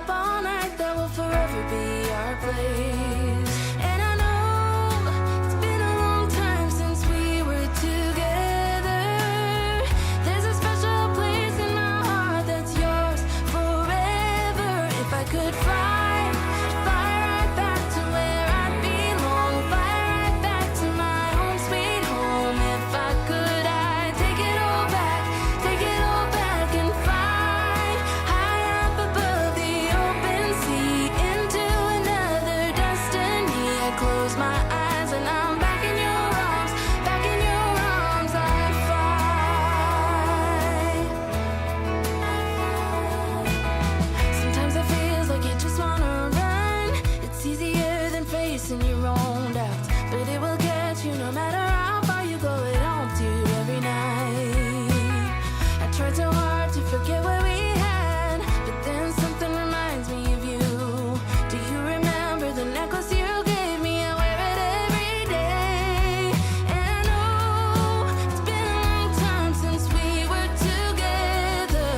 up all night, that will forever be our place. And I know it's been a long time since we were together. There's a special place in my heart that's yours forever. If I could fly right back to where I belong, fly right back to my home sweet home. If I could, I'd take it all back and fly high up above the open sea into another destiny. I close my eyes and I'm back in your arms, I'd fly. Sometimes it feels like you just wanna run. It's easier than facing your own doubts, but it will get you no matter how far you go. It haunts you every night. I tried so hard to forget what we had, but then something reminds me of you. Do you remember the necklace you gave me? I wear it every day. And I know it's been a long time since we were together,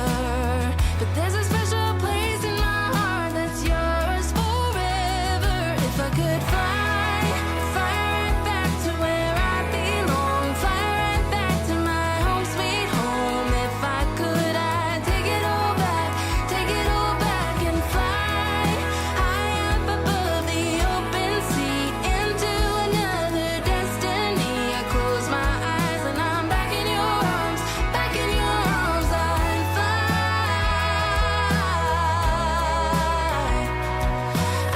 but there's a special place in my heart that's yours forever. If I could fly right back to where I belong, fly right back to my home sweet home. If I could, I'd take it all back and fly high up above the open sea into another destiny. I close my eyes and I'm back in your arms, I'd fly.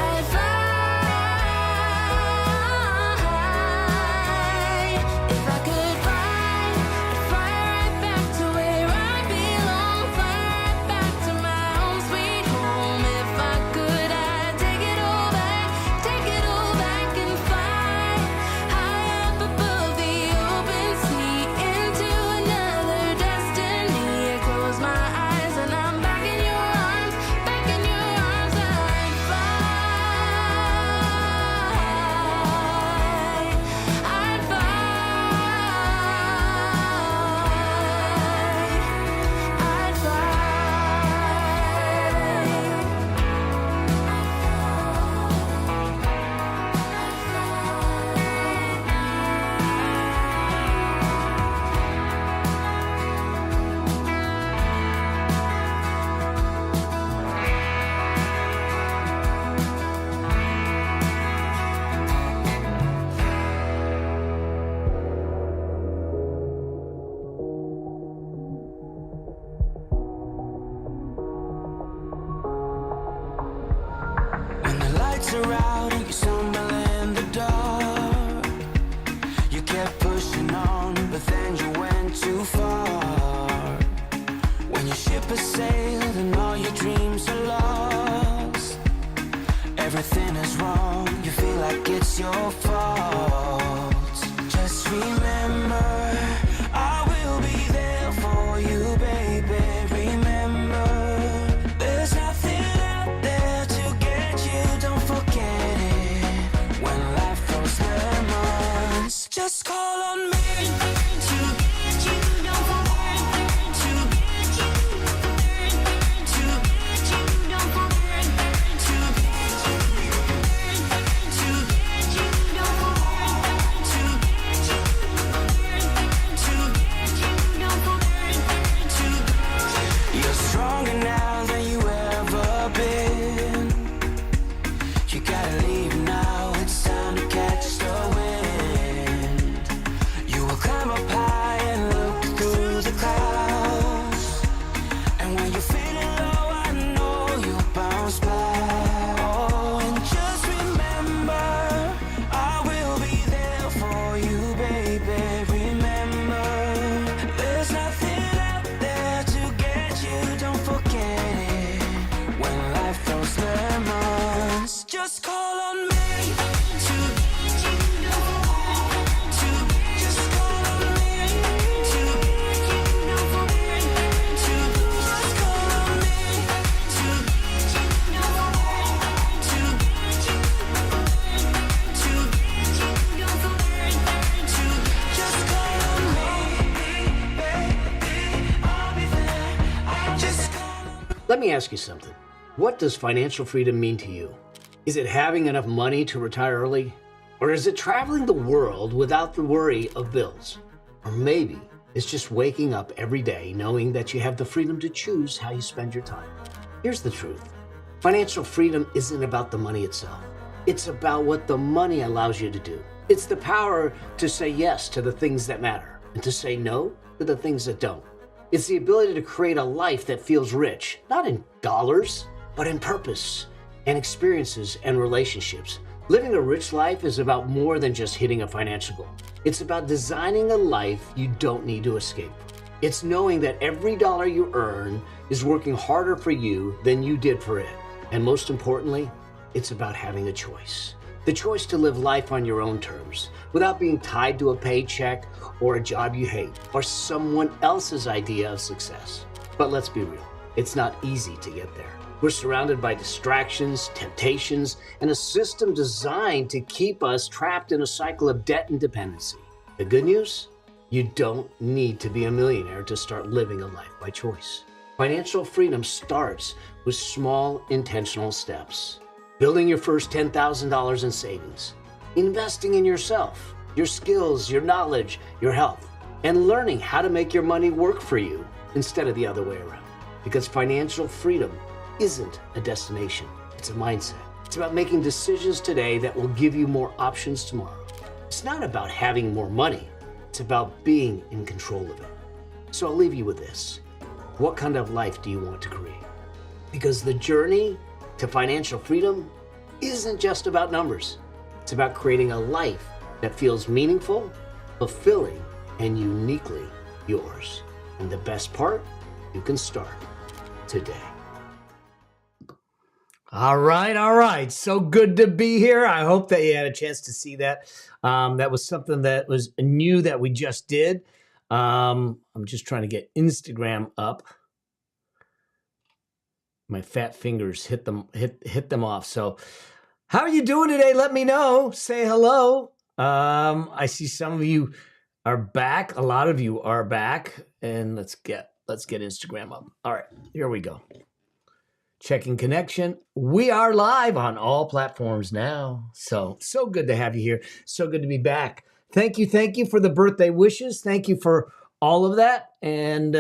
I'd fly. If I could fly right back to where I belong, fly right back to my home sweet home. If I could, I'd take it all back and fly high up above the open sea into another destiny. I close my eyes and I'm back in your arms, I'd fly. I'd fly. I'd fly. When the lights are out and you stumble in the dark, you kept pushing on, but then you went too far. When your ship has sailed and all your dreams are lost, everything is wrong, you feel like it's your fault. Just remember, I will be there for you, baby. Remember, there's nothing out there to get you, don't forget it. When life throws lemons, just call on me to get you, don't forget to get you, to get you, don't forget to get you, to get you, don't forget to get you, to get you, don't forget to get you. You're stronger now than you ever been. You gotta leave now, it's time to catch the wind. You will climb up high and look through the clouds, and when you're feeling low, I know you'll bounce back. Oh, and just remember, I will be there for you, baby. Remember, there's nothing out there to get you, don't forget it. When life throws lemons, just call on me to get you, don't forget to just call on me to get you, don't forget to just call on me to get you, don't forget to get you, to get you, don't forget to just call on me, baby. I'll be there. Just call on me. Let me ask you something. What does financial freedom mean to you? Is it having enough money to retire early? Or is it traveling the world without the worry of bills? Or maybe it's just waking up every day knowing that you have the freedom to choose how you spend your time. Here's the truth. Financial freedom isn't about the money itself. It's about what the money allows you to do. It's the power to say yes to the things that matter and to say no to the things that don't. It's the ability to create a life that feels rich, not in dollars, but in purpose and experiences and relationships. Living a rich life is about more than just hitting a financial goal. It's about designing a life you don't need to escape. It's knowing that every dollar you earn is working harder for you than you did for it. And most importantly, it's about having a choice. The choice to live life on your own terms, without being tied to a paycheck or a job you hate, or someone else's idea of success. But let's be real, it's not easy to get there. We're surrounded by distractions, temptations, and a system designed to keep us trapped in a cycle of debt and dependency. The good news? You don't need to be a millionaire to start living a life by choice. Financial freedom starts with small, intentional steps. Building your first $10,000 in savings, investing in yourself, your skills, your knowledge, your health, and learning how to make your money work for you instead of the other way around. Because financial freedom isn't a destination, it's a mindset. It's about making decisions today that will give you more options tomorrow. It's not about having more money, it's about being in control of it. So I'll leave you with this. What kind of life do you want to create? Because the journey to financial freedom isn't just about numbers. It's about creating a life that feels meaningful, fulfilling, and uniquely yours. And the best part, you can start today. All right. So good to be here. I hope that you had a chance to see that. That was something that was new that we just did. I'm just trying to get Instagram up. My fat fingers hit them off. So how are you doing today? Let me know. Say hello. I see some of you are back. A lot of you are back. And let's get Instagram up. All right, here we go. Checking connection. We are live on all platforms now. So good to have you here. So good to be back. Thank you for the birthday wishes. Thank you for all of that. And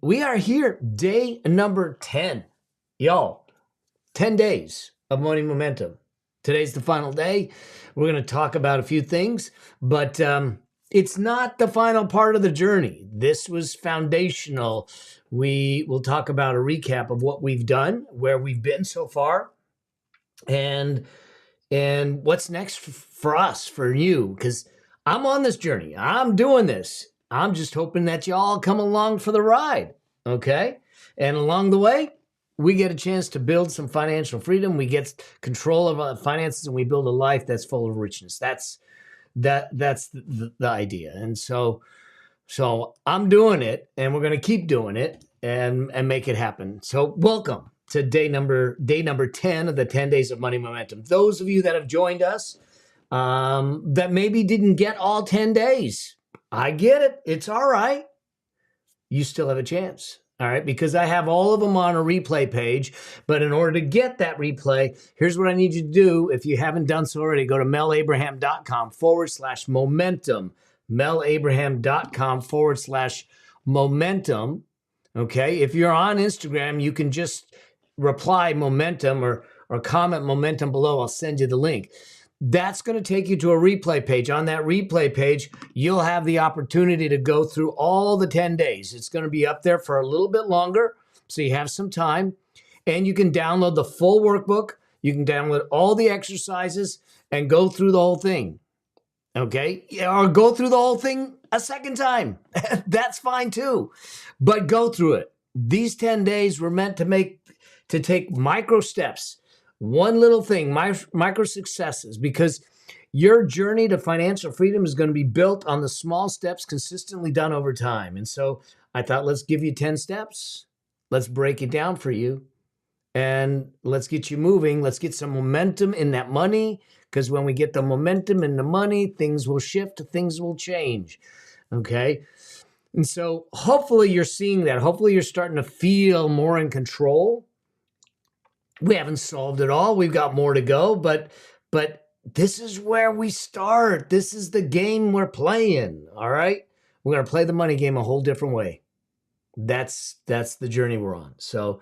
we are here, day number 10. Y'all, 10 days of Money Momentum. Today's the final day. We're going to talk about a few things, but it's not the final part of the journey. This was foundational. We will talk about a recap of what we've done, where we've been so far, and what's next for us, for you, because I'm on this journey. I'm doing this. I'm just hoping that y'all come along for the ride, okay? And along the way, we get a chance to build some financial freedom. We get control of our finances, and we build a life that's full of richness. That's the idea. And so I'm doing it, and we're going to keep doing it and make it happen. So welcome to day number 10 of the 10 days of Money Momentum. Those of you that have joined us that maybe didn't get all 10 days, I get it. It's all right. You still have a chance. All right, because I have all of them on a replay page. But in order to get that replay, here's what I need you to do. If you haven't done so already, go to melabraham.com/momentum. melabraham.com/momentum. Okay, if you're on Instagram, you can just reply momentum or comment momentum below. I'll send you the link. That's going to take you to a replay page. On that replay page, you'll have the opportunity to go through all the 10 days. It's going to be up there for a little bit longer, so you have some time. And you can download the full workbook. You can download all the exercises and go through the whole thing. Okay? Or go through the whole thing a second time. That's fine too. But go through it. These 10 days were meant to take micro steps. One little thing, micro successes, because your journey to financial freedom is going to be built on the small steps consistently done over time. And so I thought, let's give you 10 steps. Let's break it down for you. And let's get you moving. Let's get some momentum in that money, because when we get the momentum in the money, things will shift, things will change. Okay? And so hopefully you're seeing that. Hopefully you're starting to feel more in control We haven't solved it all. We've got more to go, but this is where we start. This is the game we're playing. All right. We're going to play the money game a whole different way. That's the journey we're on. So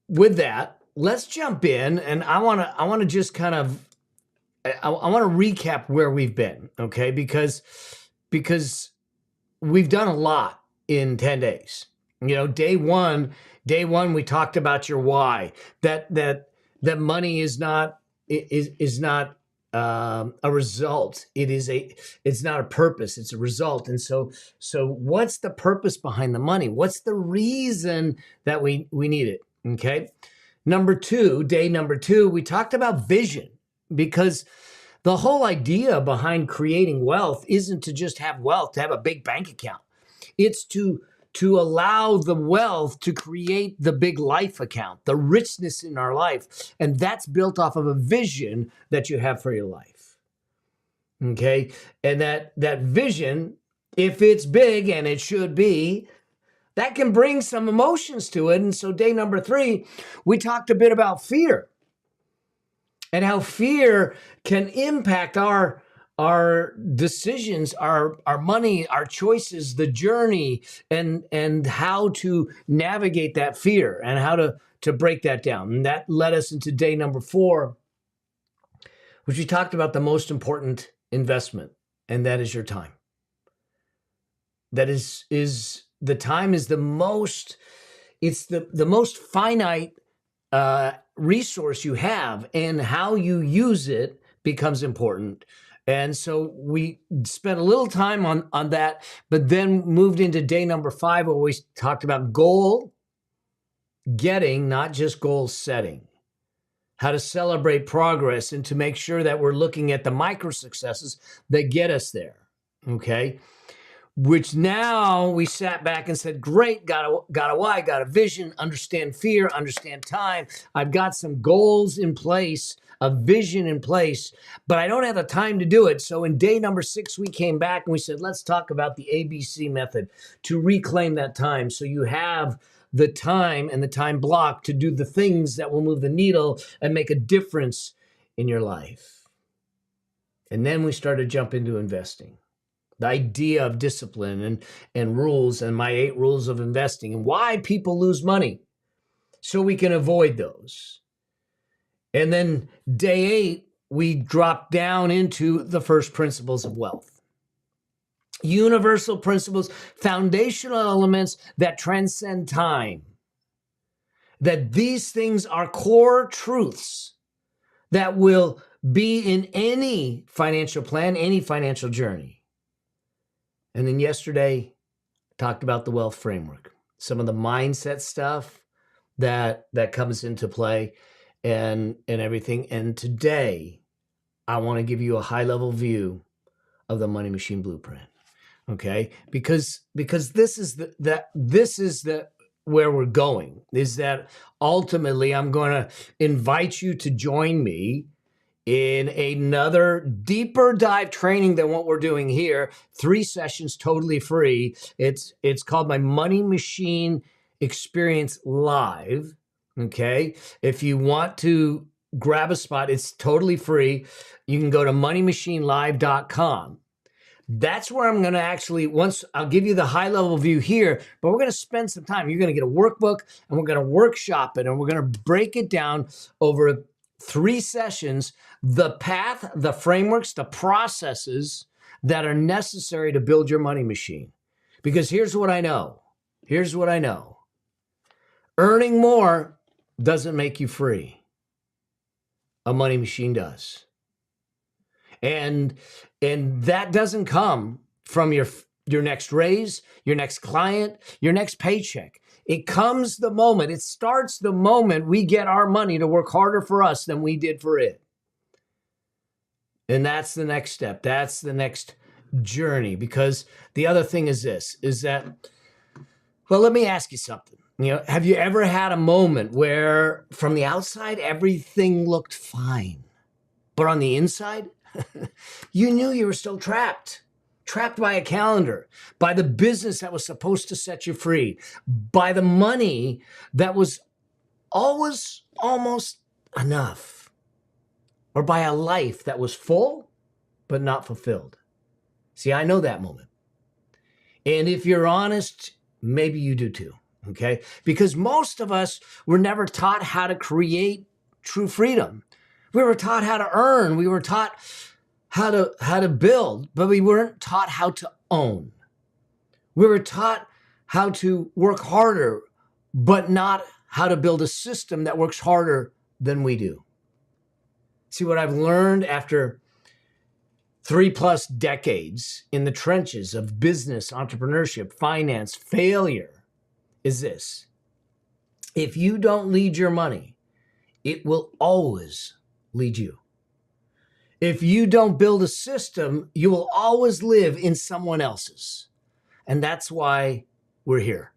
with that, let's jump in, and I want to just kind of I want to recap where we've been, okay? Because we've done a lot in 10 days. You know, day one we talked about your why. That money is not a result. It's not a purpose. It's a result. And so what's the purpose behind the money? What's the reason that we need it? Okay. Day number two, we talked about vision, because the whole idea behind creating wealth isn't to just have wealth, to have a big bank account. It's to allow the wealth to create the big life account, the richness in our life. And that's built off of a vision that you have for your life. Okay. And that vision, if it's big, and it should be, that can bring some emotions to it. And so day number 3, we talked a bit about fear and how fear can impact our decisions, our money, our choices, the journey, and how to navigate that fear and how to break that down. And that led us into day number 4, which we talked about the most important investment, and that is your time. That is the time is the most, it's the most finite resource you have, and how you use it becomes important. And so we spent a little time on that, but then moved into day number 5, where we talked about goal getting, not just goal setting. How to celebrate progress and to make sure that we're looking at the micro successes that get us there. Okay. Which now we sat back and said, great, got a why, got a vision, understand fear, understand time. I've got some goals in place, a vision in place, but I don't have the time to do it. So in day number 6, we came back and we said, let's talk about the ABC method to reclaim that time. So you have the time and the time block to do the things that will move the needle and make a difference in your life. And then we started to jump into investing. The idea of discipline and rules, and my 8 rules of investing, and why people lose money, so we can avoid those. And then day 8, we dropped down into the first principles of wealth. Universal principles, foundational elements that transcend time. That these things are core truths that will be in any financial plan, any financial journey. And then yesterday, talked about the wealth framework, some of the mindset stuff that comes into play, and everything. And today, I want to give you a high-level view of the Money Machine Blueprint. Okay, because this is where we're going. Is that ultimately I'm going to invite you to join me in another deeper dive training than what we're doing here. 3 sessions, totally free. It's called my Money Machine Experience Live. Okay. If you want to grab a spot, it's totally free. You can go to moneymachinelive.com. That's where I'm going to actually, once I'll give you the high level view here, but we're going to spend some time. You're going to get a workbook, and we're going to workshop it, and we're going to break it down over 3 sessions, the path, the frameworks, the processes that are necessary to build your money machine. Because here's what I know. Earning more doesn't make you free. A money machine does. And that doesn't come from your next raise, your next client, your next paycheck. It starts the moment we get our money to work harder for us than we did for it. And that's the next step. That's the next journey. Because the other thing is this, is that, well, let me ask you something. Have you ever had a moment where from the outside, everything looked fine, but on the inside, you knew you were still trapped? trapped by a calendar, by the business that was supposed to set you free, by the money that was always almost enough, or by a life that was full but not fulfilled. See, I know that moment. And if you're honest, maybe you do too, okay? Because most of us were never taught how to create true freedom. We were taught how to earn. We were taught how to build, but we weren't taught how to own. We were taught how to work harder, but not how to build a system that works harder than we do. See, what I've learned after 3+ decades in the trenches of business, entrepreneurship, finance, failure is this. If you don't lead your money, it will always lead you. If you don't build a system, you will always live in someone else's. And that's why we're here.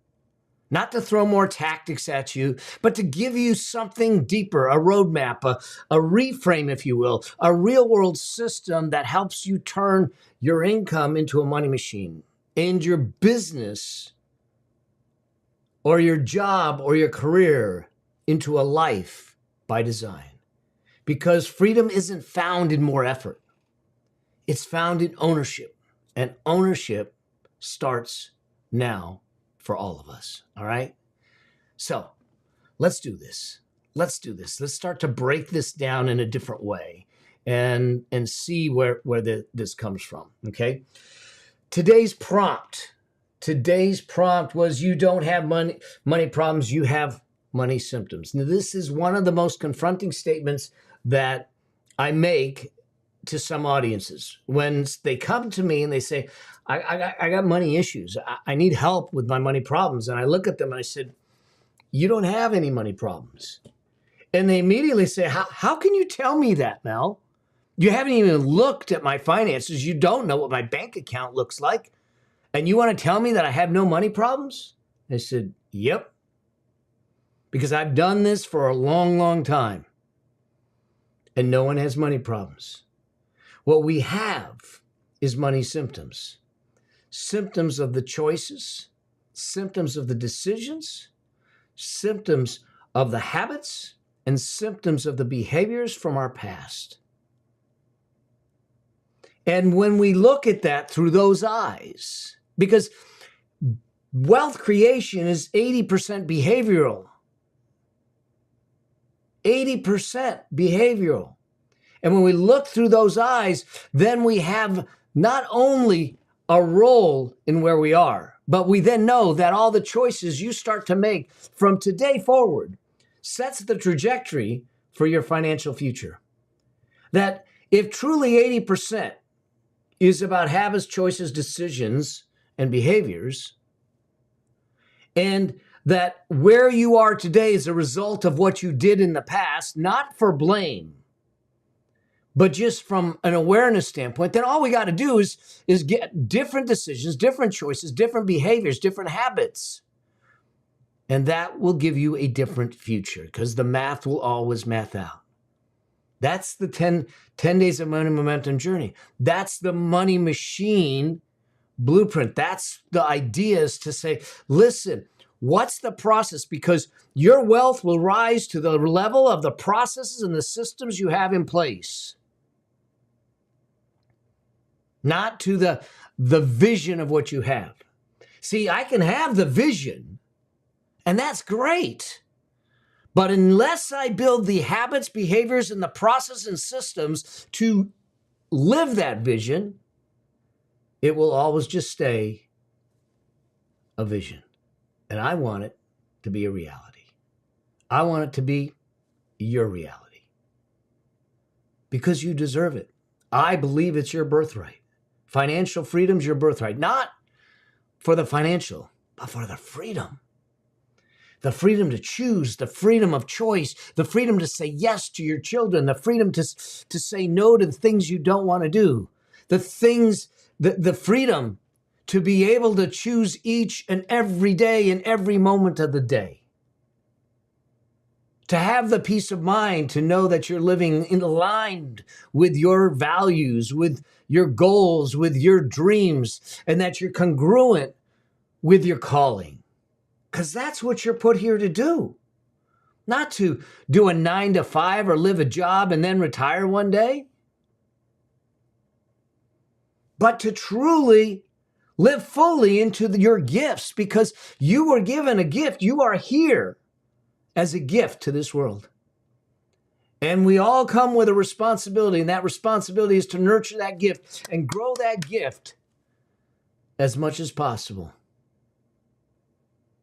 Not to throw more tactics at you, but to give you something deeper, a roadmap, a reframe, if you will, a real world system that helps you turn your income into a money machine and your business or your job or your career into a life by design. Because freedom isn't found in more effort. It's found in ownership. And ownership starts now for all of us, all right? So let's do this. Let's start to break this down in a different way and see where this comes from, okay? Today's prompt was you don't have money problems, you have money symptoms. Now, this is one of the most confronting statements that I make to some audiences when they come to me and they say, I got money issues. I need help with my money problems. And I look at them and I said, you don't have any money problems. And they immediately say, how can you tell me that, Mel? You haven't even looked at my finances. You don't know what my bank account looks like. And you want to tell me that I have no money problems? I said, yep. Because I've done this for a long, long time. And no one has money problems. What we have is money symptoms. Symptoms of the choices, symptoms of the decisions, symptoms of the habits, and symptoms of the behaviors from our past. And when we look at that through those eyes, because wealth creation is 80% behavioral. 80% behavioral. And when we look through those eyes, then we have not only a role in where we are, but we then know that all the choices you start to make from today forward sets the trajectory for your financial future. That if truly 80% is about habits, choices, decisions, and behaviors, and that where you are today is a result of what you did in the past, not for blame, but just from an awareness standpoint, then all we got to do is get different decisions, different choices, different behaviors, different habits. And that will give you a different future because the math will always math out. That's the 10 days of money momentum journey. That's the money machine blueprint. That's the ideas to say, listen, what's the process? Because your wealth will rise to the level of the processes and the systems you have in place. Not to the vision of what you have. See, I can have the vision, and that's great. But unless I build the habits, behaviors, and the process and systems to live that vision, it will always just stay a vision. And I want it to be a reality. I want it to be your reality. Because you deserve it. I believe it's your birthright. Financial freedom's your birthright. Not for the financial, but for the freedom. The freedom to choose, the freedom of choice, the freedom to say yes to your children, the freedom to say no to the things you don't want to do, the freedom to be able to choose each and every day and every moment of the day. to have the peace of mind to know that you're living in aligned with your values, with your goals, with your dreams, and that you're congruent with your calling. Because that's what you're put here to do. Not to do a 9 to 5 or live a job and then retire one day, but to truly live fully into your gifts, because you were given a gift. You are here as a gift to this world. And we all come with a responsibility, and that responsibility is to nurture that gift and grow that gift as much as possible,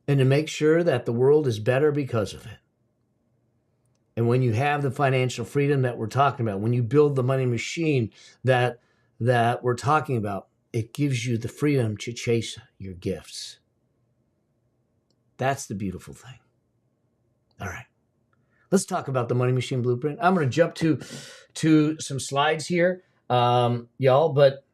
and to make sure that the world is better because of it. And when you have the financial freedom that we're talking about, when you build the money machine that we're talking about, it gives you the freedom to chase your gifts. That's the beautiful thing. All right. Let's talk about the Money Machine Blueprint. I'm going to jump to some slides here, y'all, but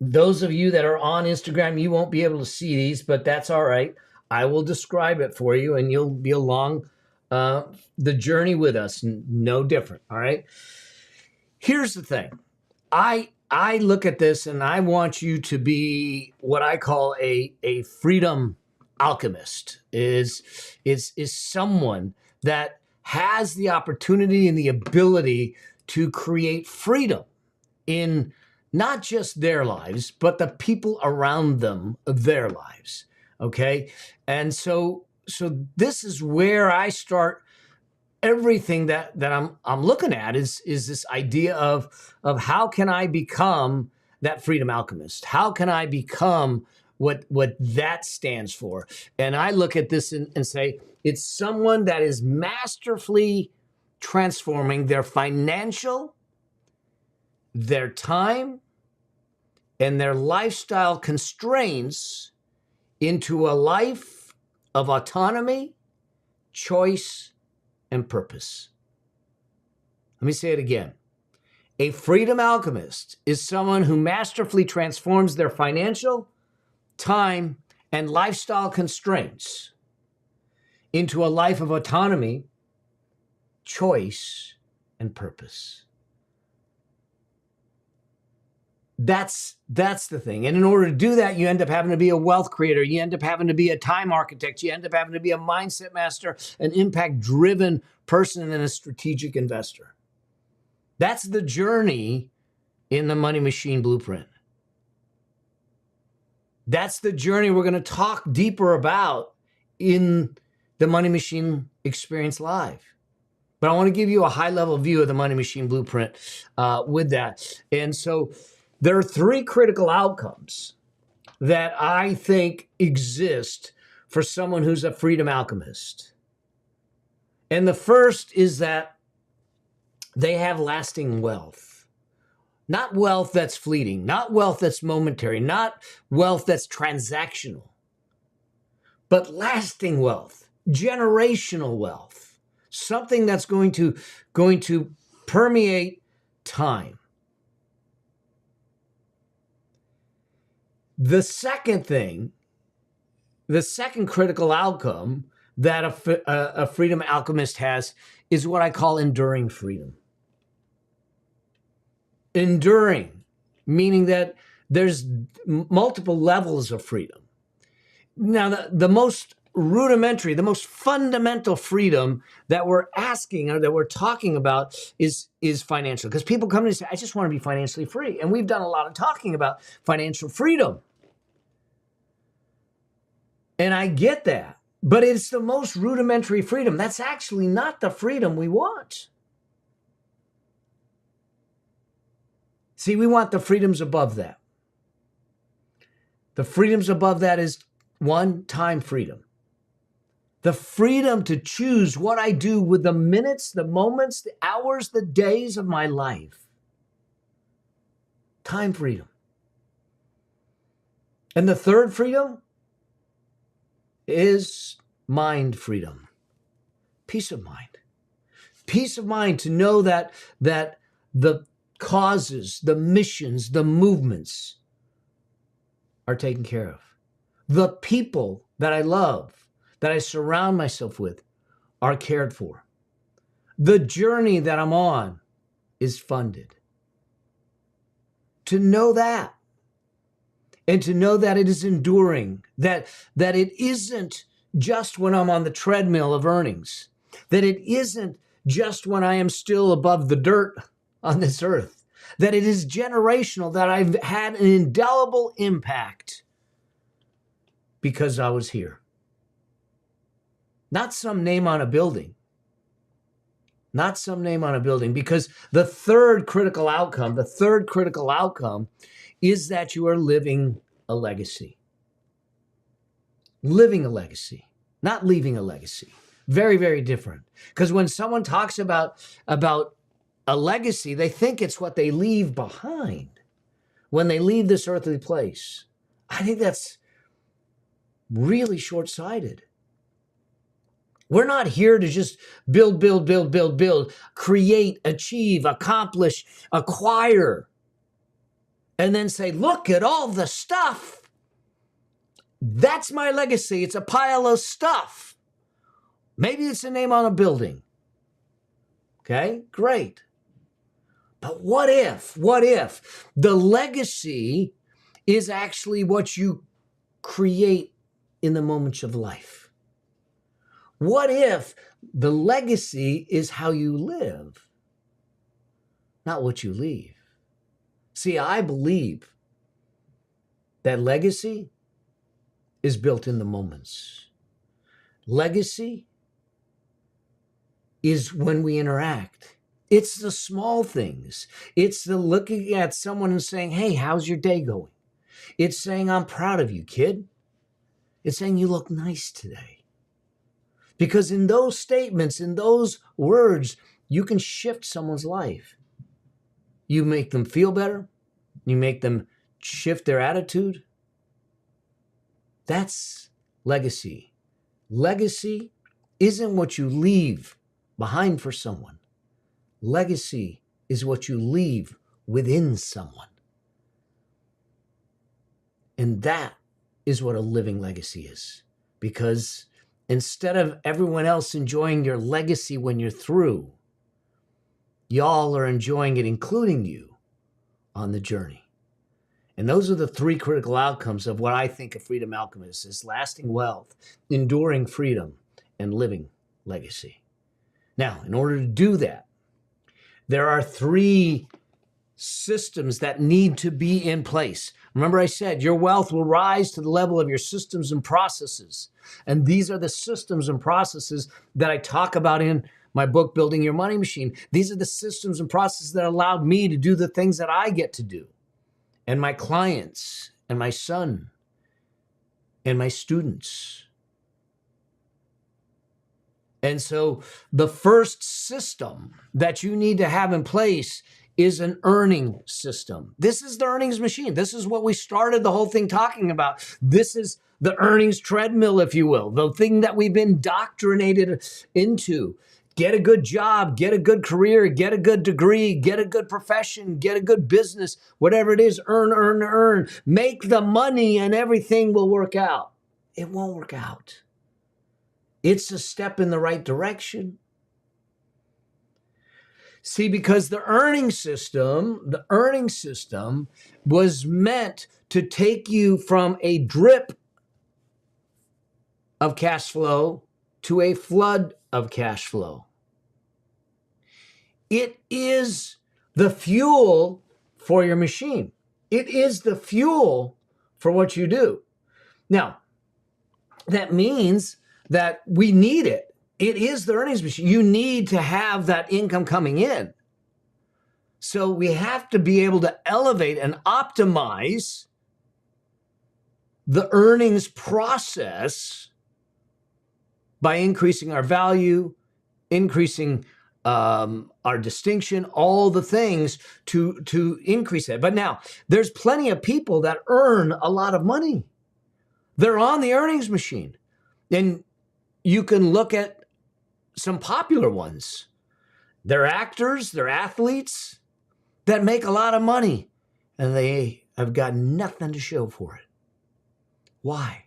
those of you that are on Instagram, you won't be able to see these, but that's all right. I will describe it for you, and you'll be along the journey with us, no different, all right? Here's the thing. I look at this, and I want you to be what I call a freedom alchemist, is someone that has the opportunity and the ability to create freedom in not just their lives, but the people around them, their lives, okay? And so this is where I start everything that I'm looking at is this idea of how can I become that freedom alchemist? How can I become what that stands for? And I look at this and say, it's someone that is masterfully transforming their financial, their time, and their lifestyle constraints into a life of autonomy, choice, and purpose. Let me say it again. A freedom alchemist is someone who masterfully transforms their financial, time, and lifestyle constraints into a life of autonomy, choice, and purpose. That's the thing. And in order to do that, you end up having to be a wealth creator. You end up having to be a time architect. You end up having to be a mindset master, an impact-driven person, and a strategic investor. That's the journey in the Money Machine Blueprint. That's the journey we're going to talk deeper about in the Money Machine Experience Live. But I want to give you a high-level view of the Money Machine Blueprint with that. And so there are 3 critical outcomes that I think exist for someone who's a freedom alchemist. And the first is that they have lasting wealth. Not wealth that's fleeting, not wealth that's momentary, not wealth that's transactional, but lasting wealth, generational wealth, something that's going to permeate time. The second thing, the second critical outcome that a freedom alchemist has is what I call enduring freedom. Enduring, meaning that there's multiple levels of freedom. Now, the most rudimentary, the most fundamental freedom that we're asking or that we're talking about is financial. Because people come to me and say, I just want to be financially free. And we've done a lot of talking about financial freedom. And I get that, but it's the most rudimentary freedom. That's actually not the freedom we want. See, we want the freedoms above that. The freedoms above that is 1, time freedom. The freedom to choose what I do with the minutes, the moments, the hours, the days of my life. Time freedom. And the third freedom is mind freedom. Peace of mind. Peace of mind to know that the causes, the missions, the movements are taken care of. The people that I love, that I surround myself with, are cared for. The journey that I'm on is funded. To know that, and to know that it is enduring, that it isn't just when I'm on the treadmill of earnings, that it isn't just when I am still above the dirt on this earth, that it is generational, that I've had an indelible impact because I was here. Not some name on a building. Not some name on a building, because the third critical outcome is that you are living a legacy. Living a legacy, not leaving a legacy. Very, very different. Because when someone talks about a legacy, they think it's what they leave behind when they leave this earthly place. I think that's really short-sighted. We're not here to just build, create, achieve, accomplish, acquire, and then say, look at all the stuff. That's my legacy. It's a pile of stuff. Maybe it's a name on a building. Okay, great. But what if the legacy is actually what you create in the moments of life? What if the legacy is how you live, not what you leave? See, I believe that legacy is built in the moments. Legacy is when we interact. It's the small things. It's the looking at someone and saying, hey, how's your day going? It's saying, I'm proud of you, kid. It's saying, you look nice today. Because in those statements, in those words, you can shift someone's life. You make them feel better. You make them shift their attitude. That's legacy. Legacy isn't what you leave behind for someone. Legacy is what you leave within someone. And that is what a living legacy is. Because instead of everyone else enjoying your legacy when you're through, y'all are enjoying it, including you, on the journey. And those are the three critical outcomes of what I think a freedom alchemist is: lasting wealth, enduring freedom, and living legacy. Now, in order to do that, there are three systems that need to be in place. Remember I said your wealth will rise to the level of your systems and processes. And these are the systems and processes that I talk about in my book, Building Your Money Machine. These are the systems and processes that allowed me to do the things that I get to do, and my clients, and my son, and my students. And so the first system that you need to have in place is an earning system. This is the earnings machine. This is what we started the whole thing talking about. This is the earnings treadmill, if you will, the thing that we've been indoctrinated into. Get a good job, get a good career, get a good degree, get a good profession, get a good business, whatever it is, earn. Make the money and everything will work out. It won't work out. It's a step in the right direction. See, because the earning system was meant to take you from a drip of cash flow to a flood of cash flow. It is the fuel for your machine. It is the fuel for what you do. Now, that means that we need it. It is the earnings machine. You need to have that income coming in. So we have to be able to elevate and optimize the earnings process by increasing our value, increasing our distinction, all the things to increase it. But now, there's plenty of people that earn a lot of money. They're on the earnings machine. And you can look at some popular ones. They're actors, they're athletes that make a lot of money, and they have got nothing to show for it. Why?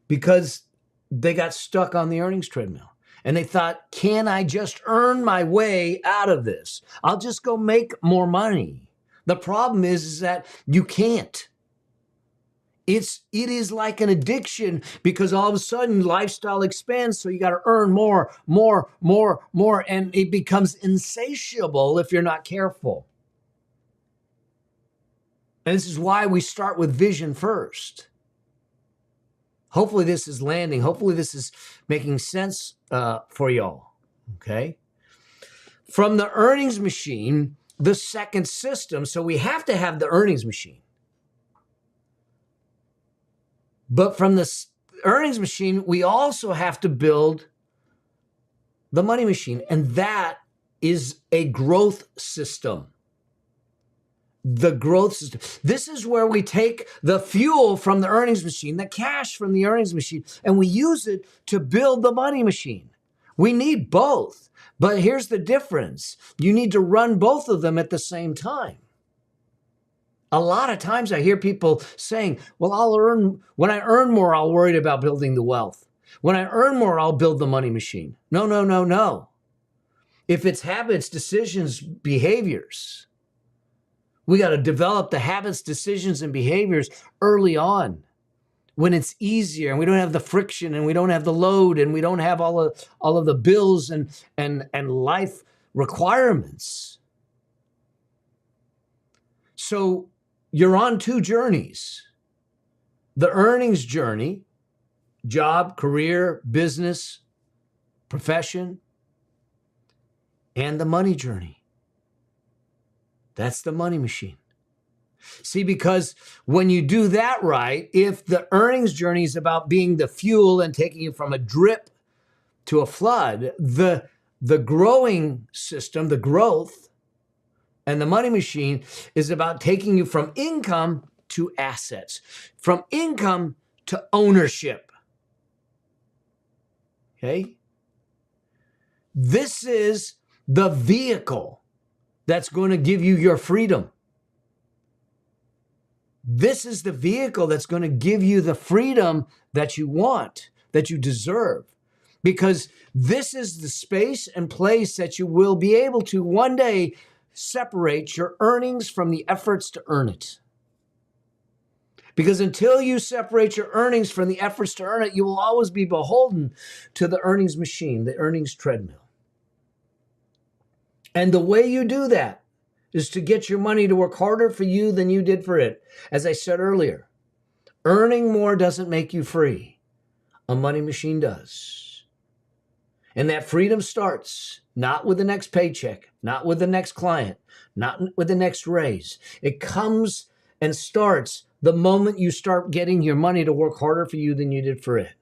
Because they got stuck on the earnings treadmill. And they thought, can I just earn my way out of this? I'll just go make more money. The problem is that you can't. It is like an addiction, because all of a sudden lifestyle expands. So you got to earn more, and it becomes insatiable if you're not careful. And this is why we start with vision first. Hopefully this is landing. Hopefully this is making sense for y'all, okay? From the earnings machine, the second system, so we have to have the earnings machine. But from the earnings machine, we also have to build the money machine, and that is a growth system. The growth system. This is where we take the fuel from the earnings machine, the cash from the earnings machine, and we use it to build the money machine. We need both, but here's the difference. You need to run both of them at the same time. A lot of times I hear people saying, well, when I earn more, I'll worry about building the wealth. When I earn more, I'll build the money machine. No. If it's habits, decisions, behaviors, we got to develop the habits, decisions, and behaviors early on when it's easier and we don't have the friction and we don't have the load and we don't have all of the bills and life requirements. So you're on two journeys. The earnings journey, job, career, business, profession, and the money journey. That's the money machine. See, because when you do that right, if the earnings journey is about being the fuel and taking you from a drip to a flood, the growing system, the growth, and the money machine is about taking you from income to assets, from income to ownership. Okay? This is the vehicle that's going to give you your freedom. This is the vehicle that's going to give you the freedom that you want, that you deserve. Because this is the space and place that you will be able to one day separate your earnings from the efforts to earn it. Because until you separate your earnings from the efforts to earn it, you will always be beholden to the earnings machine, the earnings treadmill. And the way you do that is to get your money to work harder for you than you did for it. As I said earlier, earning more doesn't make you free. A money machine does. And that freedom starts not with the next paycheck, not with the next client, not with the next raise. It comes and starts the moment you start getting your money to work harder for you than you did for it.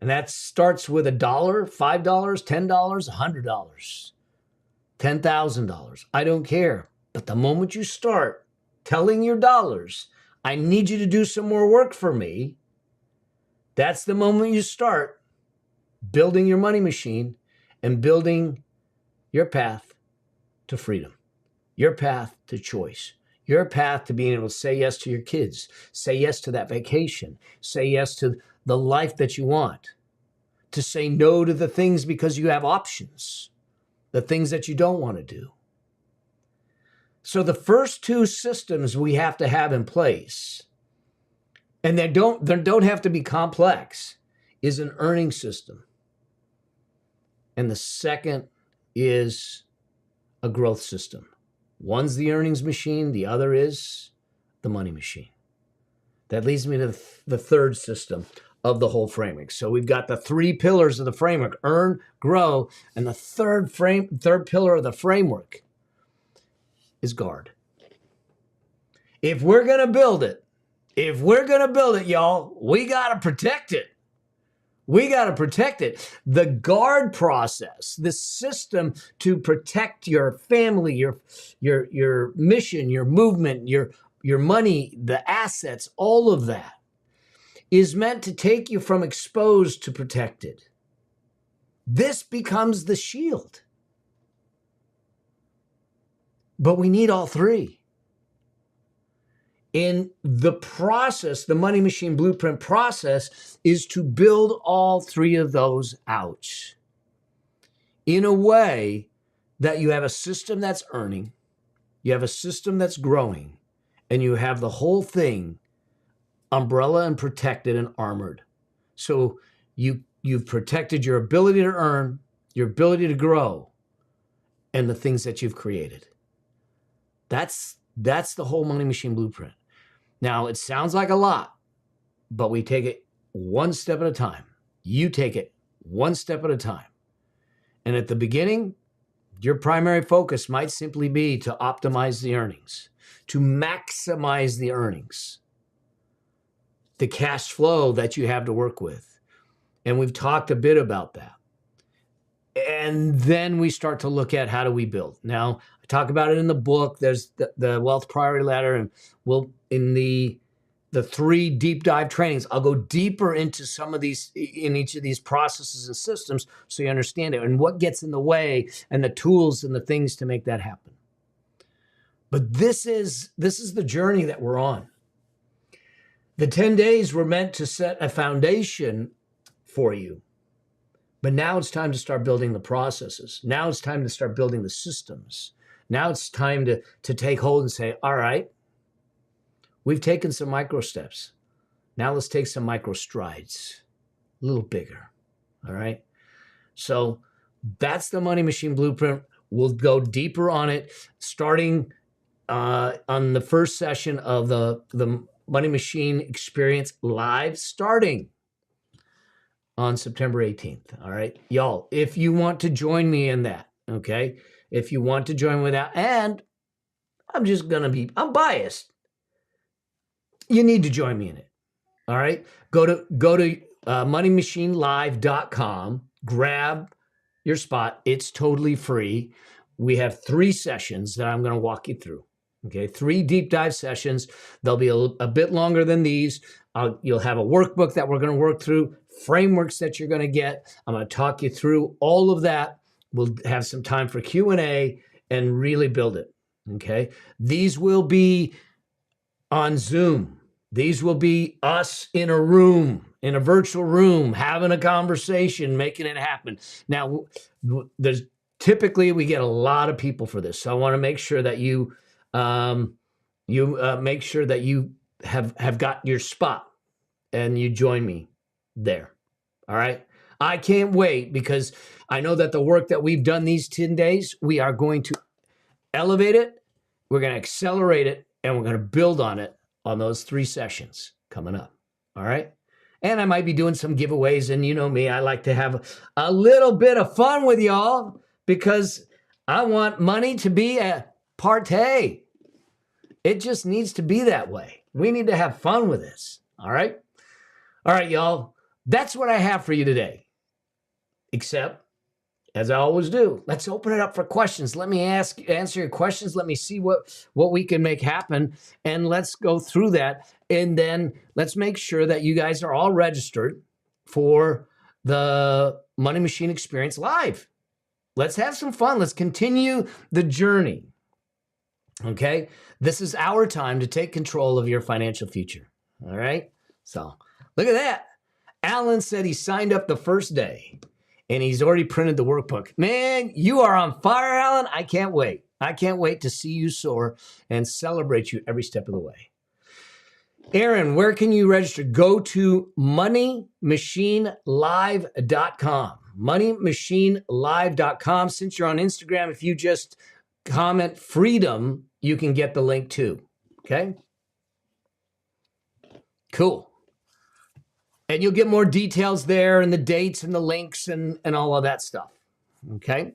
And that starts with $1, $5, $10, $100, $10,000. I don't care. But the moment you start telling your dollars, I need you to do some more work for me, that's the moment you start building your money machine and building your path to freedom, your path to choice, your path to being able to say yes to your kids, say yes to that vacation, say yes to the life that you want, to say no to the things because you have options, the things that you don't want to do. So the first two systems we have to have in place, and they don't have to be complex, is an earning system. And the second is a growth system. One's the earnings machine, the other is the money machine. That leads me to the third system of the whole framework. So we've got the three pillars of the framework: earn, grow, and the third pillar of the framework is guard. If we're going to build it, y'all, we got to protect it. We got to protect it. The guard process, the system to protect your family, your mission, your movement, your money, the assets, all of that is meant to take you from exposed to protected. This becomes the shield. But we need all three. in the process, the Money Machine Blueprint process is to build all three of those out in a way that you have a system that's earning, you have a system that's growing, and you have the whole thing umbrella and protected and armored. So you've protected your ability to earn, your ability to grow, and the things that you've created. That's the whole Money Machine Blueprint. Now, it sounds like a lot, but we take it one step at a time. You take it one step at a time. And at the beginning, your primary focus might simply be to optimize the earnings, to maximize the earnings, the cash flow that you have to work with. And we've talked a bit about that. And then we start to look at how do we build. Now, I talk about it in the book. There's the Wealth Priority Ladder, and we'll in the 3 deep dive trainings, I'll go deeper into some of these, in each of these processes and systems so you understand it and what gets in the way and the tools and the things to make that happen. But this is the journey that we're on. The 10 days were meant to set a foundation for you. But now it's time to start building the processes. Now it's time to start building the systems. Now it's time to take hold and say, all right, we've taken some micro steps. Now let's take some micro strides, a little bigger. All right. So that's the Money Machine Blueprint. We'll go deeper on it starting on the first session of the Money Machine Experience Live, starting on September 18th. All right, y'all, if you want to join me in that, okay, if you want to join with that, and I'm biased. You need to join me in it. All right, go to moneymachinelive.com, grab your spot. It's totally free. We have 3 sessions that I'm going to walk you through. Okay, 3 deep dive sessions. They'll be a bit longer than these. You'll have a workbook that we're going to work through, frameworks that you're going to get. I'm going to talk you through all of that. We'll have some time for Q&A and really build it. Okay, these will be on Zoom. These will be us in a room, in a virtual room, having a conversation, making it happen. Now, there's typically we get a lot of people for this, so I want to make sure that you make sure that you have got your spot and you join me there. All right. I can't wait because I know that the work that we've done these 10 days, we are going to elevate it. We're going to accelerate it, and we're going to build on it on those 3 sessions coming up. All right. And I might be doing some giveaways, and you know me, I like to have a little bit of fun with y'all because I want money to be a partay. It just needs to be that way. We need to have fun with this. All right. All right, y'all. That's what I have for you today. Except, as I always do, let's open it up for questions. Let me answer your questions. Let me see what we can make happen. And let's go through that. And then let's make sure that you guys are all registered for the Money Machine Experience Live. Let's have some fun. Let's continue the journey. Okay? This is our time to take control of your financial future. All right? So look at that. Alan said he signed up the first day and he's already printed the workbook. Man, you are on fire, Alan. I can't wait. I can't wait to see you soar and celebrate you every step of the way. Aaron, where can you register? Go to moneymachinelive.com. moneymachinelive.com. Since you're on Instagram, if you just comment freedom, you can get the link too. Okay? Cool. And you'll get more details there and the dates and the links and all of that stuff. Okay?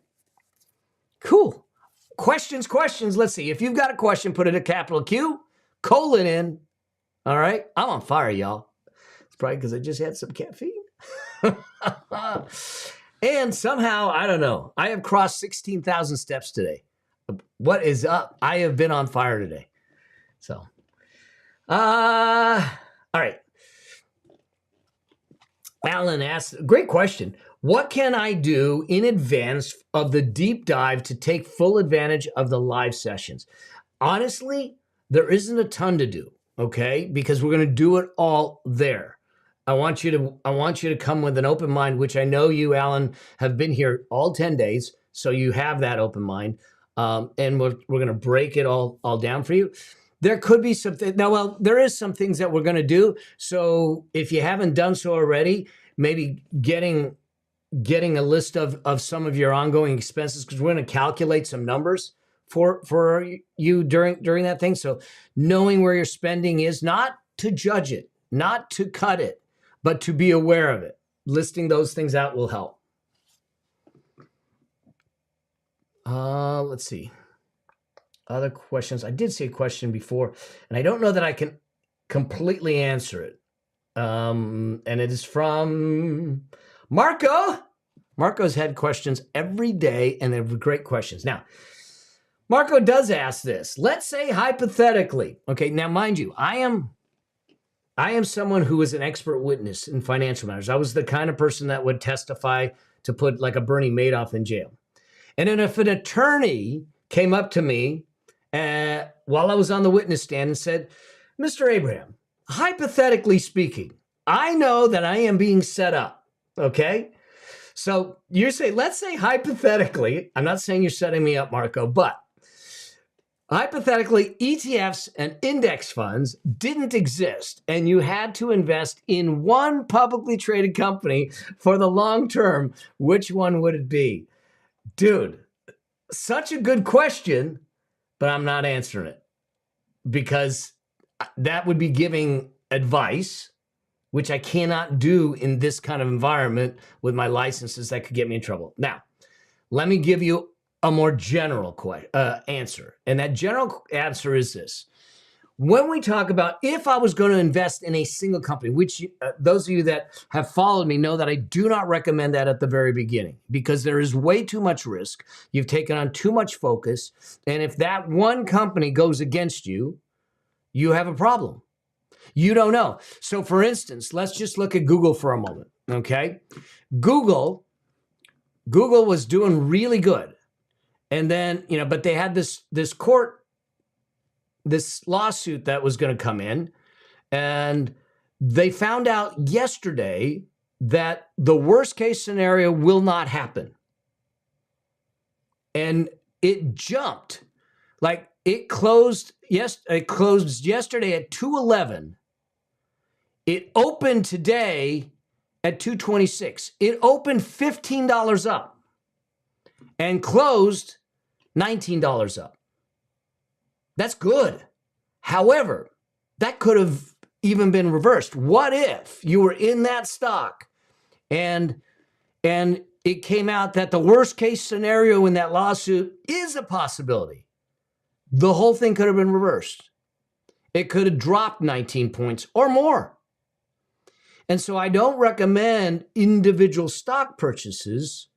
Cool. Questions. Let's see. If you've got a question, put it a capital Q, colon in. All right? I'm on fire, y'all. It's probably because I just had some caffeine. And somehow, I don't know, I have crossed 16,000 steps today. What is up? I have been on fire today. So, all right. Alan asked, great question. What can I do in advance of the deep dive to take full advantage of the live sessions? Honestly, there isn't a ton to do. okay? Because we're going to do it all there. I want you to come with an open mind, which I know you, Alan, have been here all 10 days, so you have that open mind. And we're going to break it all down for you. There could be something now. Well, there is some things that we're going to do. So if you haven't done so already, maybe getting a list of some of your ongoing expenses, because we're going to calculate some numbers for you during that thing. So knowing where your spending is, not to judge it, not to cut it, but to be aware of it. Listing those things out will help. Let's see. Other questions. I did see a question before, and I don't know that I can completely answer it. And it is from Marco. Marco's had questions every day, and they're great questions. Now, Marco does ask this. Let's say hypothetically, okay, now mind you, I am someone who is an expert witness in financial matters. I was the kind of person that would testify to put like a Bernie Madoff in jail. And then if an attorney came up to me while I was on the witness stand and said, Mr. Abraham, hypothetically speaking, I know that I am being set up, okay? So you say, let's say hypothetically, I'm not saying you're setting me up, Marco, but hypothetically, ETFs and index funds didn't exist, and you had to invest in one publicly traded company for the long term. Which one would it be? Dude, such a good question, but I'm not answering it because that would be giving advice, which I cannot do in this kind of environment with my licenses that could get me in trouble. Now, let me give you a more general answer. And that general answer is this. When we talk about if I was going to invest in a single company, which those of you that have followed me know that I do not recommend that at the very beginning because there is way too much risk. You've taken on too much focus. And if that one company goes against you, you have a problem. You don't know. So for instance, let's just look at Google for a moment, okay? Google was doing really good. And then, but they had this lawsuit that was going to come in, and they found out yesterday that the worst case scenario will not happen. And it jumped. Like it closed yesterday at 211. It opened today at 226. It opened $15 up and closed $19 up. That's good. However, that could have even been reversed. What if you were in that stock and it came out that the worst case scenario in that lawsuit is a possibility? The whole thing could have been reversed. It could have dropped 19 points or more. And so I don't recommend individual stock purchases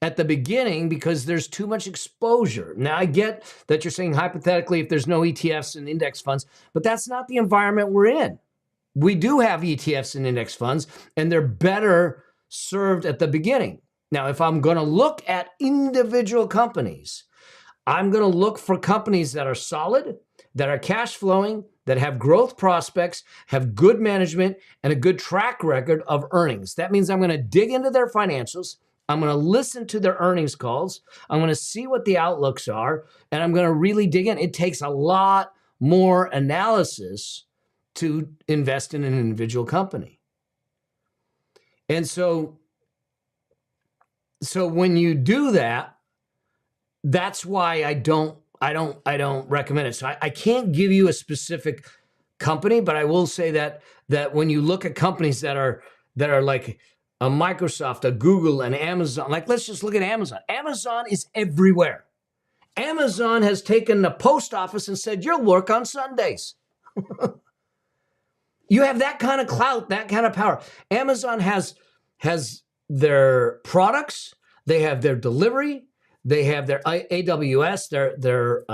at the beginning because there's too much exposure. Now, I get that you're saying hypothetically if there's no ETFs and index funds, but that's not the environment we're in. We do have ETFs and index funds, and they're better served at the beginning. Now, if I'm going to look at individual companies, I'm going to look for companies that are solid, that are cash flowing, that have growth prospects, have good management, and a good track record of earnings. That means I'm going to dig into their financials. I'm going to listen to their earnings calls. I'm going to see what the outlooks are, and I'm going to really dig in. It takes a lot more analysis to invest in an individual company. And so when you do that, that's why I don't recommend it. So I can't give you a specific company, but I will say that when you look at companies that are like a Microsoft, a Google, and Amazon, like let's just look at Amazon. Amazon is everywhere. Amazon has taken the post office and said, you'll work on Sundays. You have that kind of clout, that kind of power. Amazon has their products, they have their delivery, they have their AWS, their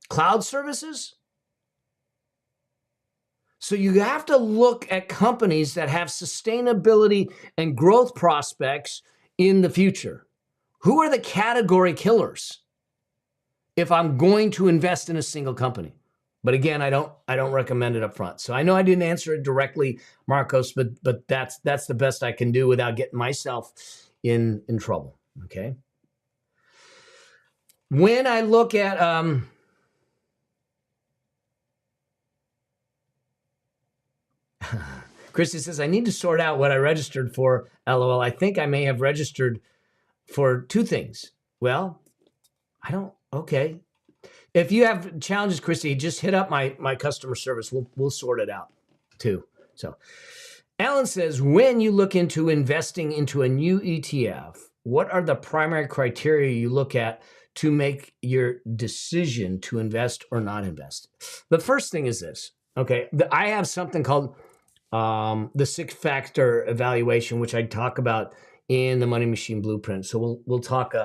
cloud services. So you have to look at companies that have sustainability and growth prospects in the future. Who are the category killers if I'm going to invest in a single company? But again, I don't recommend it up front. So I know I didn't answer it directly, Marcos, but that's the best I can do without getting myself in trouble. Okay. When I look at Christy says, I need to sort out what I registered for. LOL. I think I may have registered for two things. Well, I don't. Okay. If you have challenges, Christy, just hit up my customer service. We'll sort it out too. So Alan says, when you look into investing into a new ETF, what are the primary criteria you look at to make your decision to invest or not invest? The first thing is this. Okay. I have something called the 6-factor evaluation, which I talk about in the Money Machine Blueprint. So we'll talk.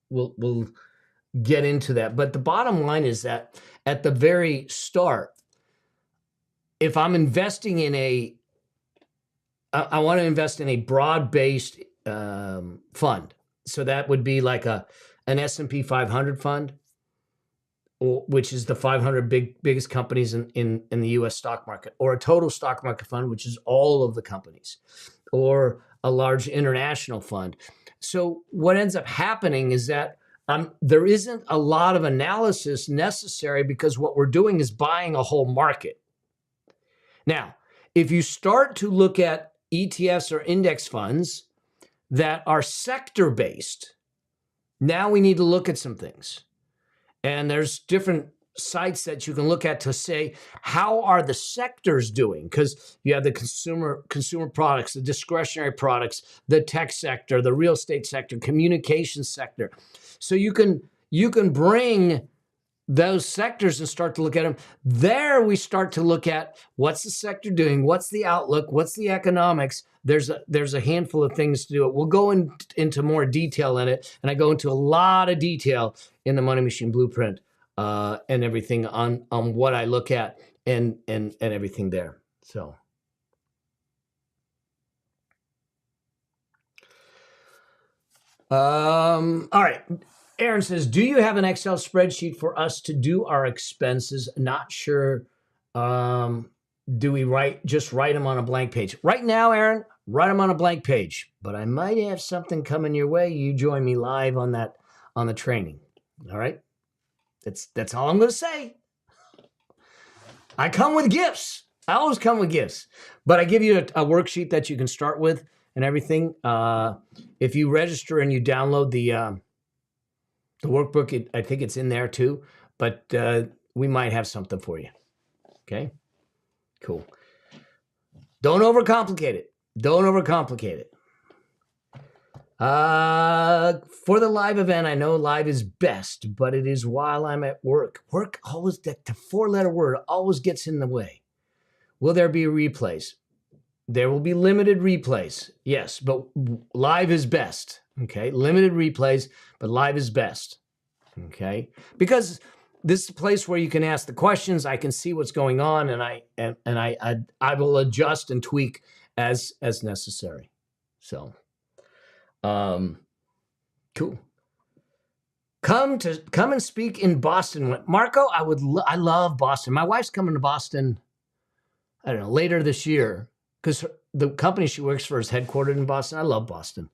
We'll get into that. But the bottom line is that at the very start, if I'm investing in I want to invest in a broad-based fund. So that would be like an S&P 500 fund, which is the 500 biggest companies in the U.S. stock market, or a total stock market fund, which is all of the companies, or a large international fund. So what ends up happening is that there isn't a lot of analysis necessary because what we're doing is buying a whole market. Now, if you start to look at ETFs or index funds that are sector-based, now we need to look at some things. And there's different sites that you can look at to say, how are the sectors doing? Because you have the consumer products, the discretionary products, the tech sector, the real estate sector, communications sector. So you can bring those sectors and start to look at them. There we start to look at what's the sector doing, what's the outlook, what's the economics. There's a handful of things to do it. We'll go into more detail in it, and I go into a lot of detail in the Money Machine Blueprint and everything on what I look at and everything there. So. All right. Aaron says, do you have an Excel spreadsheet for us to do our expenses? Not sure. Do we just write them on a blank page? Right now, Aaron, write them on a blank page. But I might have something coming your way. You join me live on the training. All right? That's all I'm going to say. I come with gifts. I always come with gifts. But I give you a worksheet that you can start with and everything. If you register and you download the workbook, I think it's in there too, but we might have something for you. Okay, cool. Don't overcomplicate it. Don't overcomplicate it. For the live event, I know live is best, but it is while I'm at work. Work always, the 4-letter word always gets in the way. Will there be replays? There will be limited replays. Yes, but live is best. Okay, limited replays, but live is best. Okay, because this is a place where you can ask the questions. I can see what's going on, and I will adjust and tweak as necessary. So, cool. Come and speak in Boston, Marco. I love Boston. My wife's coming to Boston. I don't know, later this year, because the company she works for is headquartered in Boston. I love Boston.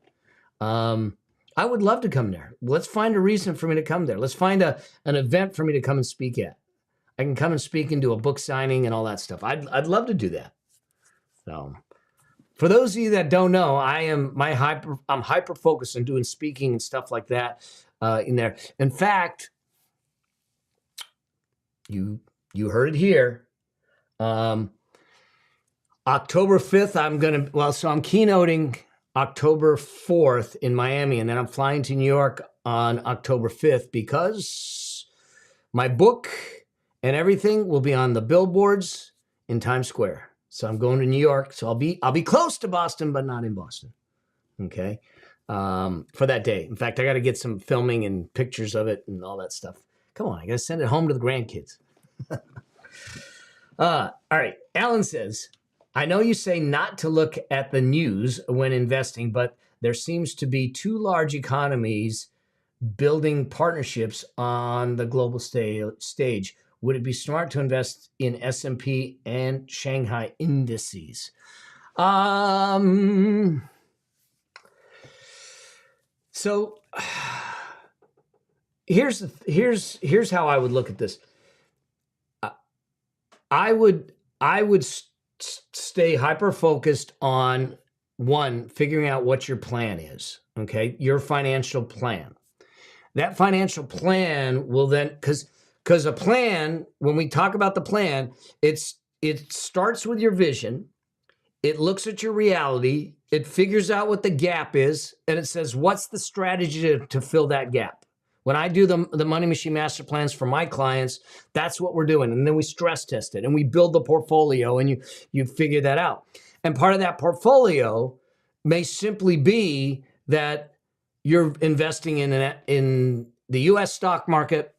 I would love to come there. Let's find a reason for me to come there. Let's find an event for me to come and speak at. I can come and speak and do a book signing and all that stuff. I'd love to do that. So, for those of you that don't know, I'm hyper focused on doing speaking and stuff like that in there. In fact, you heard it here. October 5th, I'm keynoting October 4th in Miami, and then I'm flying to New York on October 5th because my book and everything will be on the billboards in Times Square. So I'm going to New York. So I'll be close to Boston, but not in Boston. Okay. For that day. In fact, I got to get some filming and pictures of it and all that stuff. Come on, I got to send it home to the grandkids. All right. Alan says, I know you say not to look at the news when investing, but there seems to be two large economies building partnerships on the global stage. Would it be smart to invest in S&P and Shanghai indices? So here's how I would look at this. I would stay hyper focused on one, figuring out what your plan is. Okay, your financial plan. That financial plan will then, because a plan, when we talk about the plan, it starts with your vision. It looks at your reality. It figures out what the gap is, and it says, what's the strategy to fill that gap? When I do the Money Machine Master Plans for my clients, that's what we're doing. And then we stress test it, and we build the portfolio, and you figure that out. And part of that portfolio may simply be that you're investing in the U.S. stock market.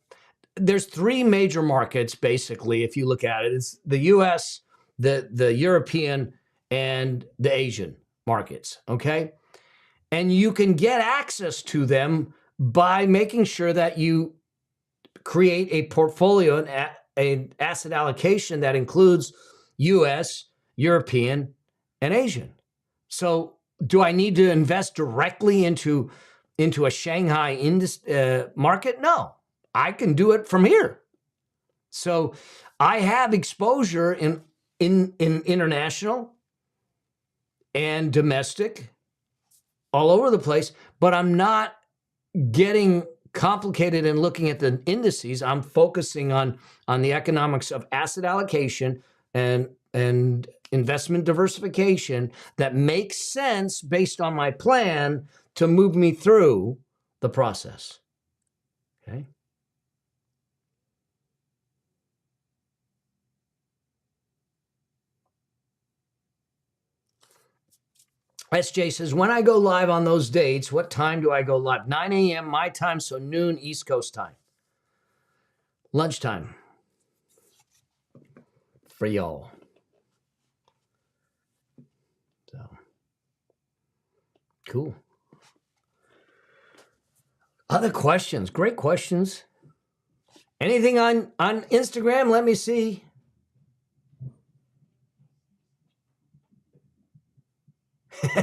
There's three major markets, basically, if you look at it. It's the U.S., the European, and the Asian markets, okay? And you can get access to them by making sure that you create a portfolio, an asset allocation that includes U.S., European, and Asian. So do I need to invest directly into a Shanghai market? No, I can do it from here. So I have exposure in international and domestic all over the place, but I'm not getting complicated and looking at the indices. I'm focusing on the economics of asset allocation and investment diversification that makes sense based on my plan to move me through the process. Okay. SJ says, when I go live on those dates, what time do I go live? 9 a.m. my time, so noon East Coast time. Lunchtime for y'all. So, cool. Other questions? Great questions. Anything on Instagram? Let me see.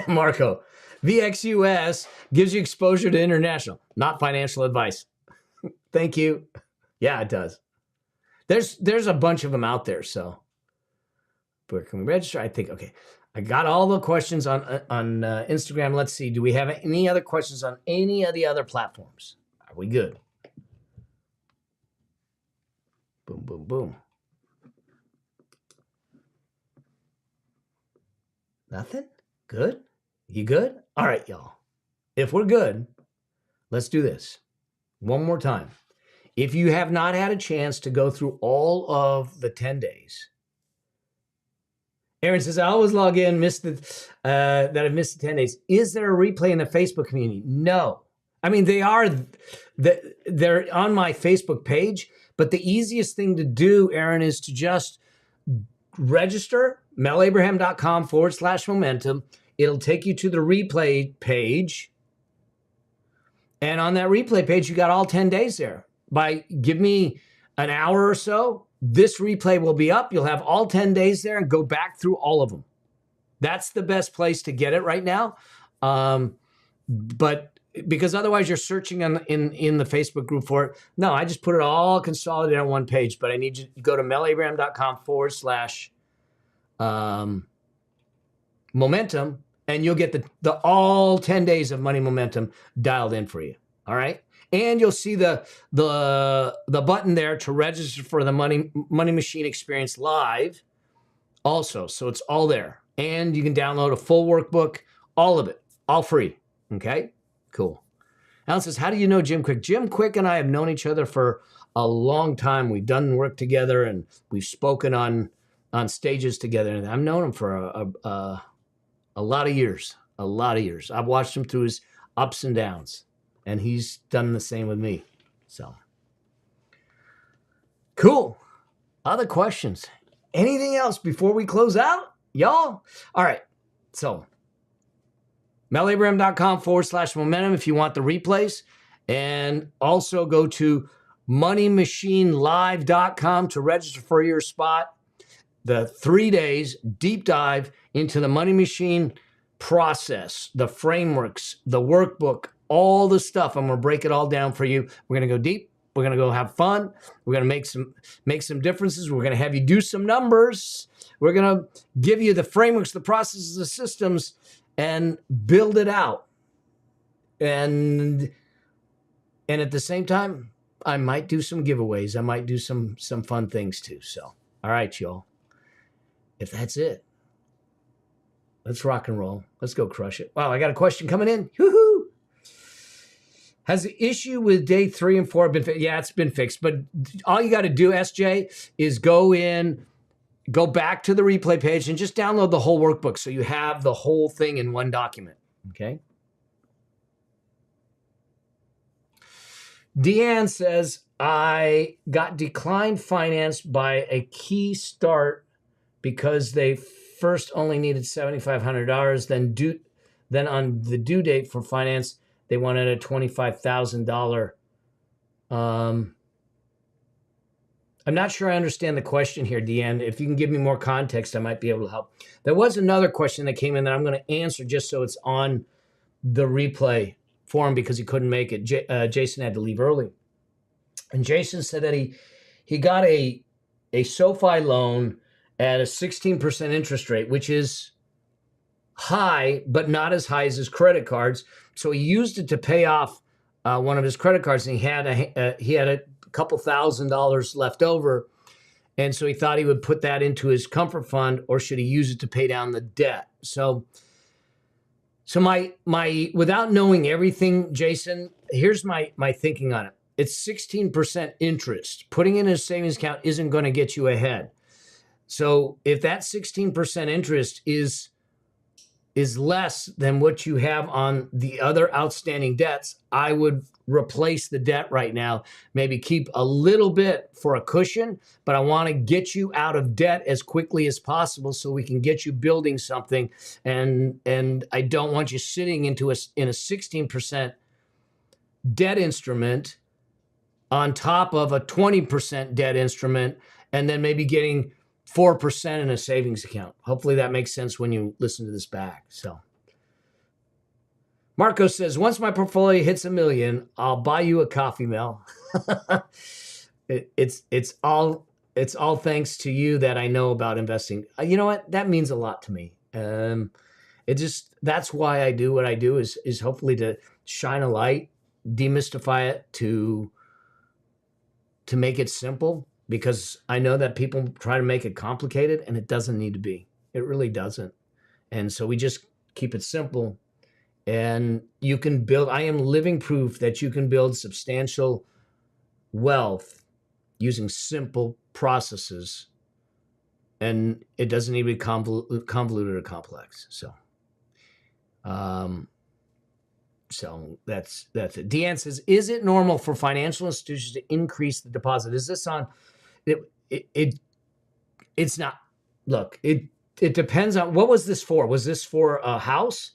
Marco, VXUS gives you exposure to international, not financial advice. Thank you. Yeah, it does. There's a bunch of them out there. So where can we register? I think, okay. I got all the questions on Instagram. Let's see. Do we have any other questions on any of the other platforms? Are we good? Boom, boom, boom. Nothing? Good? You good? All right, y'all. If we're good, let's do this one more time. If you have not had a chance to go through all of the 10 days, Aaron says, I always log in, that I've missed the 10 days. Is there a replay in the Facebook community? No. I mean, they're on my Facebook page, but the easiest thing to do, Aaron, is to just register, melabraham.com/momentum. It'll take you to the replay page. And on that replay page, you got all 10 days there. Give me an hour or so, this replay will be up. You'll have all 10 days there and go back through all of them. That's the best place to get it right now. But because otherwise you're searching in the Facebook group for it. No, I just put it all consolidated on one page, but I need you to go to melabraham.com/momentum, and you'll get the all 10 days of Money Momentum dialed in for you. All right. And you'll see the button there to register for the Money Machine Experience Live also. So it's all there. And you can download a full workbook, all of it, all free. Okay, cool. Alan says, how do you know Jim Quick? Jim Quick and I have known each other for a long time. We've done work together and we've spoken on stages together. And I've known him for a lot of years, I've watched him through his ups and downs. And he's done the same with me. So, cool. Other questions? Anything else before we close out, y'all? All right. So, melabraham.com/momentum if you want the replays. And also go to moneymachinelive.com to register for your spot. The 3 days deep dive into the Money Machine process, the frameworks, the workbook, all the stuff. I'm going to break it all down for you. We're going to go deep. We're going to go have fun. We're going to make some differences. We're going to have you do some numbers. We're going to give you the frameworks, the processes, the systems, and build it out. And at the same time, I might do some giveaways. I might do some fun things too. So, all right, y'all. If that's it, let's rock and roll. Let's go crush it. Wow, I got a question coming in. Woo-hoo! Has the issue with day 3 and 4 been fixed? Yeah, it's been fixed. But all you got to do, SJ, is go back to the replay page and just download the whole workbook so you have the whole thing in one document. Okay? Deanne says, I got declined finance by a key start because they first only needed $7,500. Then on the due date for finance, they wanted a $25,000. I'm not sure I understand the question here, Deanne. If you can give me more context, I might be able to help. There was another question that came in that I'm going to answer just so it's on the replay for him because he couldn't make it. Jason had to leave early. And Jason said that he got a SoFi loan at a 16% interest rate, which is high, but not as high as his credit cards. So he used it to pay off one of his credit cards, and he had a couple $1,000s left over. And so he thought he would put that into his comfort fund, or should he use it to pay down the debt? So my without knowing everything, Jason, here's my thinking on it. It's 16% interest. Putting in a savings account isn't going to get you ahead. So if that 16% interest is less than what you have on the other outstanding debts, I would replace the debt right now. Maybe keep a little bit for a cushion, but I want to get you out of debt as quickly as possible so we can get you building something. And I don't want you sitting in a 16% debt instrument on top of a 20% debt instrument, and then maybe getting 4% in a savings account. Hopefully that makes sense when you listen to this back. So Marco says, once my portfolio hits $1 million, I'll buy you a coffee, Mel. It's all thanks to you that I know about investing. You know what? That means a lot to me. That's why I do what I do is hopefully to shine a light, demystify it, to make it simple. Because I know that people try to make it complicated, and it doesn't need to be. It really doesn't. And so we just keep it simple. And you can build, I am living proof that you can build substantial wealth using simple processes. And it doesn't need to be convoluted or complex. So that's it. Deanne says, is it normal for financial institutions to increase the deposit? Is this on... It's not. Look, it depends on what was this for. Was this for a house?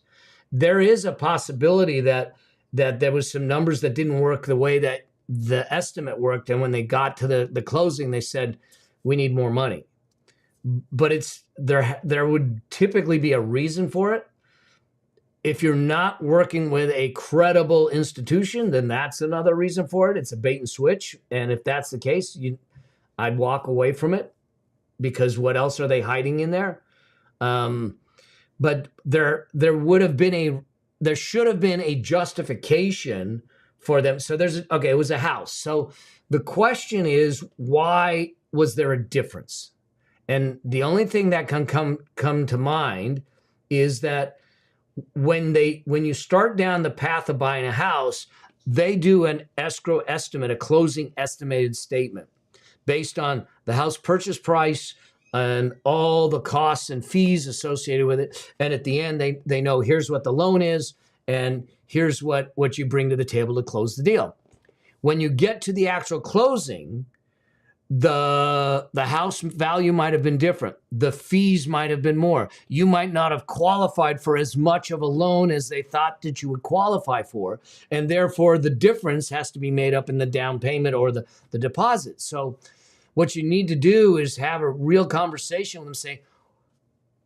There is a possibility that there was some numbers that didn't work the way that the estimate worked, and when they got to the closing, they said we need more money. But there would typically be a reason for it. If you're not working with a credible institution, then that's another reason for it. It's a bait and switch, and if that's the case, I'd walk away from it, because what else are they hiding in there? But there should have been a justification for them. So it was a house. So the question is, why was there a difference? And the only thing that can come to mind is that when you start down the path of buying a house, they do an escrow estimate, a closing estimated statement, based on the house purchase price and all the costs and fees associated with it. And at the end, they know here's what the loan is, and here's what you bring to the table to close the deal. When you get to the actual closing, The house value might have been different. The fees might have been more. You might not have qualified for as much of a loan as they thought that you would qualify for. And therefore, the difference has to be made up in the down payment or the deposit. So what you need to do is have a real conversation with them saying,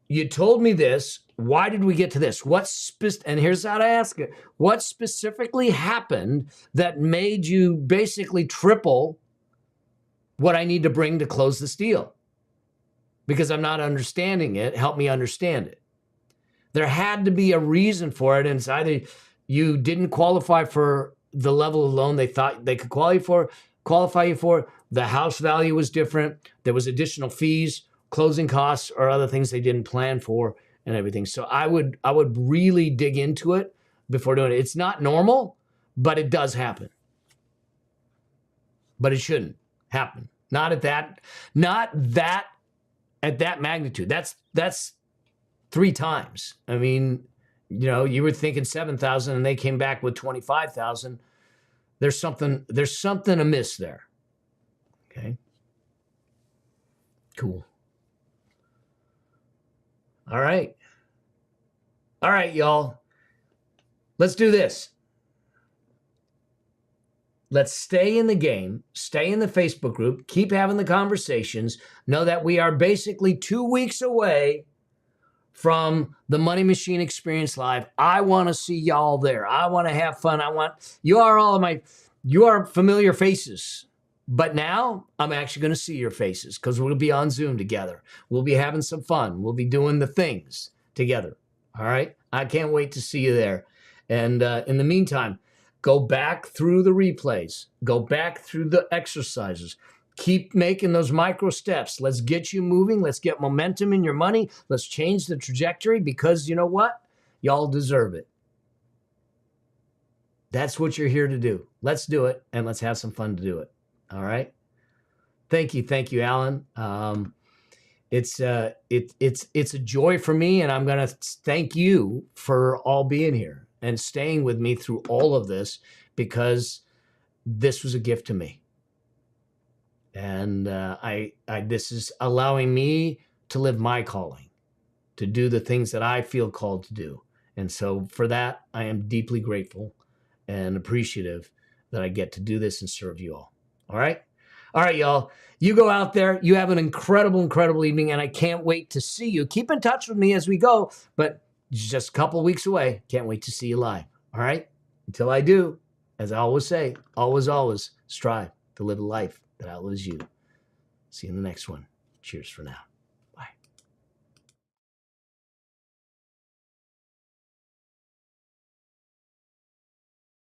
you told me this. Why did we get to this? And here's how to ask it. What specifically happened that made you basically triple what I need to bring to close this deal? Because I'm not understanding it. Help me understand it. There had to be a reason for it. And it's either you didn't qualify for the level of loan they thought they could qualify you for. The house value was different. There was additional fees, closing costs, or other things they didn't plan for and everything. So I would really dig into it before doing it. It's not normal, but it does happen. But it shouldn't happen. Not at that magnitude. That's 3 times. I mean, you were thinking 7,000 and they came back with 25,000. There's something amiss there. Okay. Cool. All right, y'all. Let's do this. Let's stay in the game, stay in the Facebook group, keep having the conversations. Know that we are basically 2 weeks away from the Money Machine Experience Live. I want to see y'all there. I want to have fun. You are familiar faces. But now I'm actually going to see your faces because we'll be on Zoom together. We'll be having some fun. We'll be doing the things together. All right. I can't wait to see you there. And in the meantime, go back through the replays. Go back through the exercises. Keep making those micro steps. Let's get you moving. Let's get momentum in your money. Let's change the trajectory because you know what? Y'all deserve it. That's what you're here to do. Let's do it and let's have some fun to do it. All right. Thank you, Alan. It's a joy for me, and I'm going to thank you for all being here and staying with me through all of this because this was a gift to me, and this is allowing me to live my calling, to do the things that I feel called to do, and so for that I am deeply grateful and appreciative that I get to do this and serve you all. All right, y'all. You go out there. You have an incredible evening, and I can't wait to see you. Keep in touch with me as we go, but just a couple of weeks away. Can't wait to see you live. All right? Until I do, as I always say, always strive to live a life that outlives you. See you in the next one. Cheers for now.